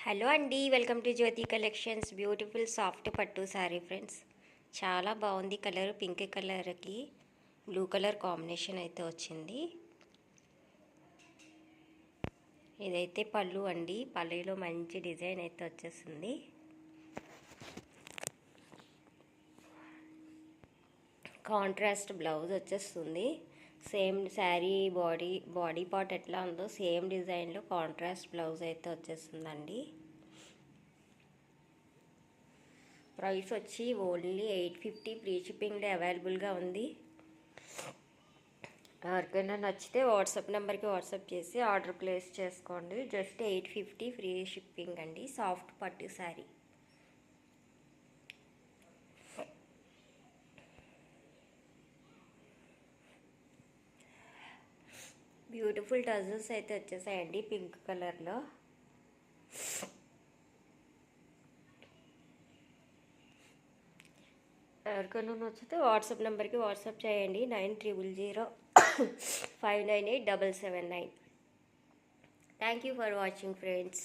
Hello అండి, welcome to Jyothi collections. Beautiful soft పట్టు sari friends. చాలా బాగుంది కలర్. పింక్ కలర్కి బ్లూ కలర్ కాంబినేషన్ అయితే వచ్చింది. ఇదైతే పళ్ళు అండి. పళ్ళులో మంచి డిజైన్ అయితే వచ్చేసింది. కాంట్రాస్ట్ బ్లౌజ్ వచ్చేస్తుంది. సేమ్ శారీ బాడీ పార్ట్ ఎట్లా ఉందో సేమ్ డిజైన్లో కాంట్రాస్ట్ బ్లౌజ్ అయితే వచ్చేస్తుందండి. ప్రైస్ వచ్చి ఓన్లీ 850. ఫ్రీ షిప్పింగ్లో అవైలబుల్గా ఉంది. ఎవరికైనా నచ్చితే వాట్సాప్ నెంబర్కి వాట్సాప్ చేసి ఆర్డర్ ప్లేస్ చేసుకోండి. జస్ట్ 850 ఫ్రీ షిప్పింగ్ అండి. సాఫ్ట్ పట్టు శారీ. బ్యూటిఫుల్ టజల్స్ అయితే వచ్చేసాయండి పింక్ కలర్లో. ఎవరికైనా నచ్చితే వాట్సాప్ నెంబర్కి వాట్సాప్ చేయండి. 9005987779. Thank you for watching friends.